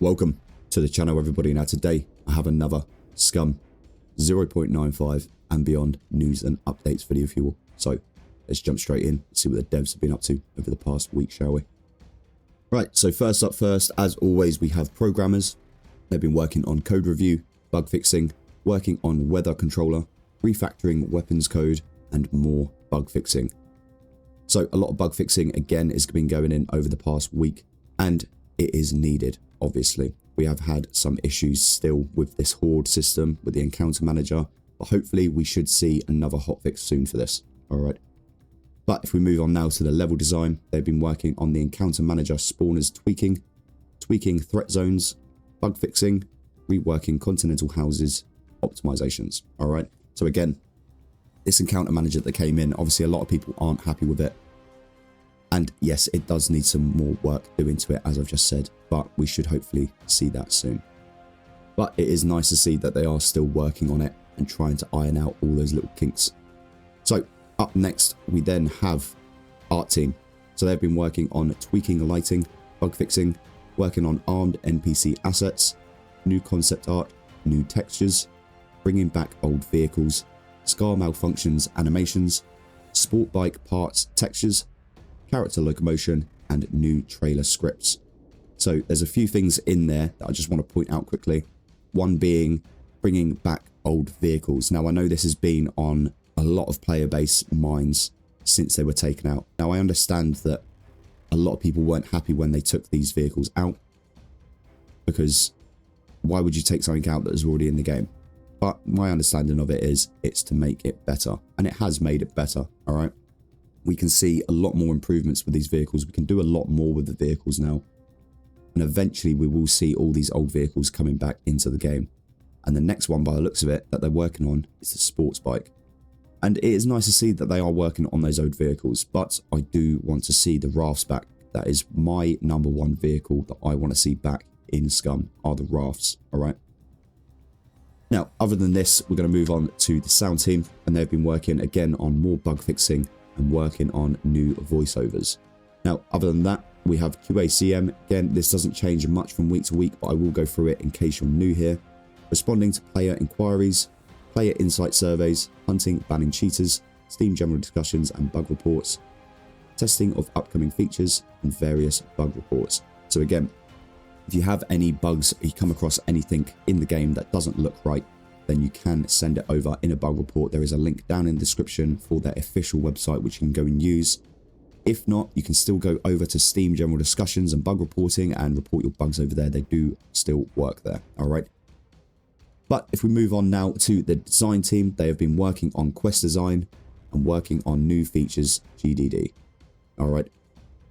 Welcome to the channel, everybody. Now today I have another Scum 0.95 and beyond news and updates video for you all. So let's jump straight in and see what the devs have been up to over the past week, shall we? Right, so first up first, as always, we have programmers. They've been working on code review, bug fixing, working on weather controller, refactoring weapons code, and more bug fixing. So a lot of bug fixing again has been going in over the past week, and it is needed. Obviously, we have had some issues still with this horde system with the encounter manager, but hopefully we should see another hotfix soon for this. All right. But if we move on now to the level design, they've been working on the encounter manager spawners tweaking threat zones, bug fixing, reworking continental houses, optimizations. All right. So again, this encounter manager that came in, obviously a lot of people aren't happy with it. And yes, it does need some more work doing to it, as I've just said, but we should hopefully see that soon. But it is nice to see that they are still working on it and trying to iron out all those little kinks. So up next, we then have art team. So they've been working on tweaking lighting, bug fixing, working on armed NPC assets, new concept art, new textures, bringing back old vehicles, scar malfunctions animations, sport bike parts textures, character locomotion, and new trailer scripts. So there's a few things in there that I just want to point out quickly. One being bringing back old vehicles. Now I know this has been on a lot of player base minds since they were taken out. Now I understand that a lot of people weren't happy when they took these vehicles out, because why would you take something out that was already in the game? But my understanding of it is it's to make it better, and it has made it better. All right. We can see a lot more improvements with these vehicles. We can do a lot more with the vehicles now. And eventually we will see all these old vehicles coming back into the game. And the next one, by the looks of it, that they're working on is the sports bike. And it is nice to see that they are working on those old vehicles. But I do want to see the rafts back. That is my number one vehicle that I want to see back in Scum, are the rafts. All right. Now, other than this, we're going to move on to the sound team. And they've been working again on more bug fixing and working on new voiceovers. Now, other than that, we have QACM. Again, this doesn't change much from week to week, but I will go through it in case you're new here. Responding to player inquiries, player insight surveys, hunting, banning cheaters, Steam general discussions and bug reports, testing of upcoming features, and various bug reports. So again, if you have any bugs, you come across anything in the game that doesn't look right, then you can send it over in a bug report. There is a link down in the description for their official website, which you can go and use. If not, you can still go over to Steam general discussions and bug reporting and report your bugs over there. They do still work there. All right. But if we move on now to the design team, they have been working on quest design and working on new features, GDD. All right.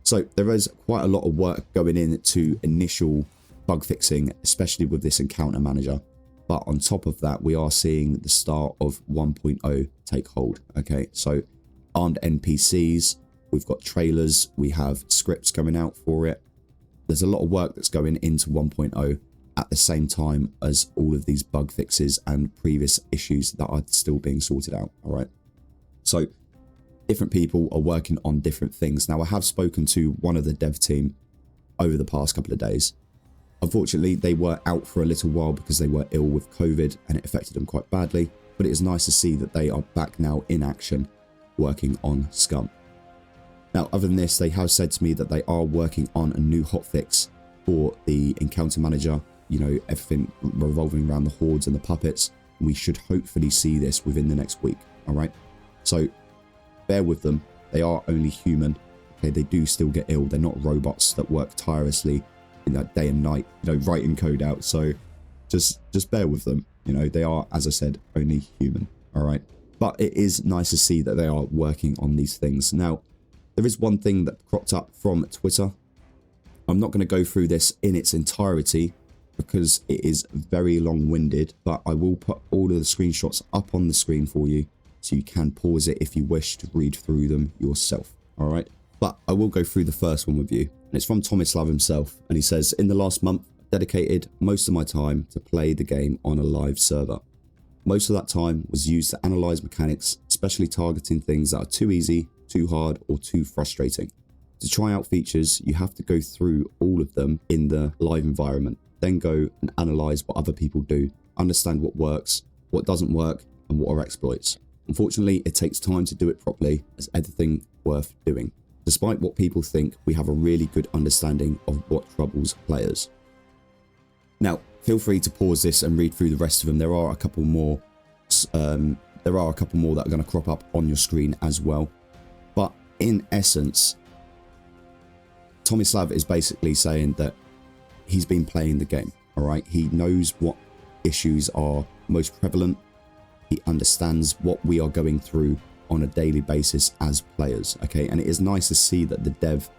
So there is quite a lot of work going into initial bug fixing, especially with this encounter manager. But on top of that, we are seeing the start of 1.0 take hold. Okay, so armed NPCs, we've got trailers, we have scripts coming out for it. There's a lot of work that's going into 1.0 at the same time as all of these bug fixes and previous issues that are still being sorted out. All right. So different people are working on different things. Now, I have spoken to one of the dev team over the past couple of days. Unfortunately, they were out for a little while because they were ill with COVID and it affected them quite badly. But it is nice to see that they are back now in action, working on Scum. Now, other than this, they have said to me that they are working on a new hotfix for the encounter manager. You know, everything revolving around the hordes and the puppets. We should hopefully see this within the next week. All right. So bear with them. They are only human. Okay, they do still get ill. They're not robots that work tirelessly in that day and night, you know, writing code out. So just bear with them. You know, they are, as I said, only human. All right. But it is nice to see that they are working on these things. Now, there is one thing that cropped up from Twitter. I'm not going to go through this in its entirety because it is very long-winded, but I will put all of the screenshots up on the screen for you so you can pause it if you wish to read through them yourself. All right. But I will go through the first one with you. And it's from Tomislav himself. And he says, in the last month, I've dedicated most of my time to play the game on a live server. Most of that time was used to analyze mechanics, especially targeting things that are too easy, too hard, or too frustrating. To try out features, you have to go through all of them in the live environment. then go and analyze what other people do, understand what works, what doesn't work, and what are exploits. Unfortunately, it takes time to do it properly, as anything worth doing. Despite what people think, we have a really good understanding of what troubles players. Now, feel free to pause this and read through the rest of them. There are a couple more that are going to crop up on your screen as well. But in essence, Tomislav is basically saying that he's been playing the game, all right? He knows what issues are most prevalent. He understands what we are going through on a daily basis as players, okay? And it is nice to see that the dev,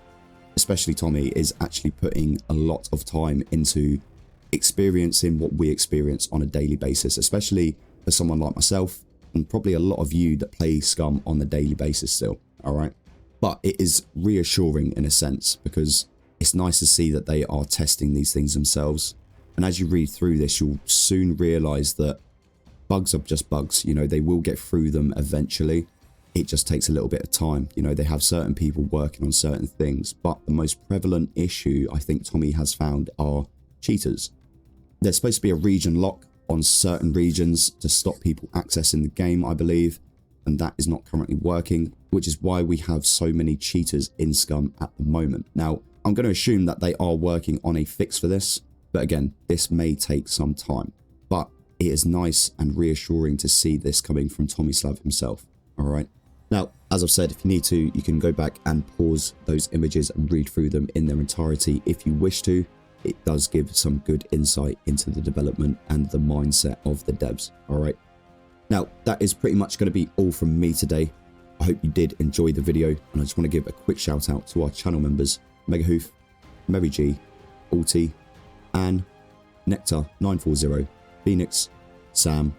especially Tommy, is actually putting a lot of time into experiencing what we experience on a daily basis, especially for someone like myself and probably a lot of you that play Scum on a daily basis still, all right? But it is reassuring in a sense, because it's nice to see that they are testing these things themselves. And as you read through this, you'll soon realize that bugs are just bugs. You know, they will get through them eventually. It just takes a little bit of time. You know, they have certain people working on certain things, but the most prevalent issue I think Tommy has found are cheaters. There's supposed to be a region lock on certain regions to stop people accessing the game, I believe, and that is not currently working, which is why we have so many cheaters in Scum at the moment. Now, I'm going to assume that they are working on a fix for this, but again, this may take some time. But it is nice and reassuring to see this coming from Tomislav himself, alright? Now, as I've said, if you need to, you can go back and pause those images and read through them in their entirety if you wish to. It does give some good insight into the development and the mindset of the devs, alright? Now, that is pretty much going to be all from me today. I hope you did enjoy the video, and I just want to give a quick shout out to our channel members, Megahoof, Mary G, Alti, Anne, Nectar940, Phoenix, Sam,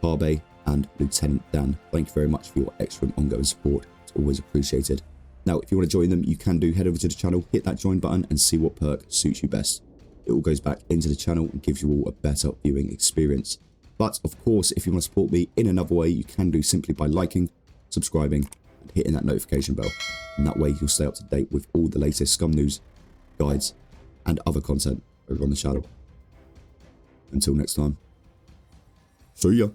Carbe, and Lieutenant Dan. Thank you very much for your excellent ongoing support. It's always appreciated. Now, if you want to join them, you can do. Head over to the channel, hit that join button, and see what perk suits you best. It all goes back into the channel and gives you all a better viewing experience. But, of course, if you want to support me in another way, you can do simply by liking, subscribing, and hitting that notification bell. And that way, you'll stay up to date with all the latest Scum news, guides, and other content over on the channel. Until next time, see ya!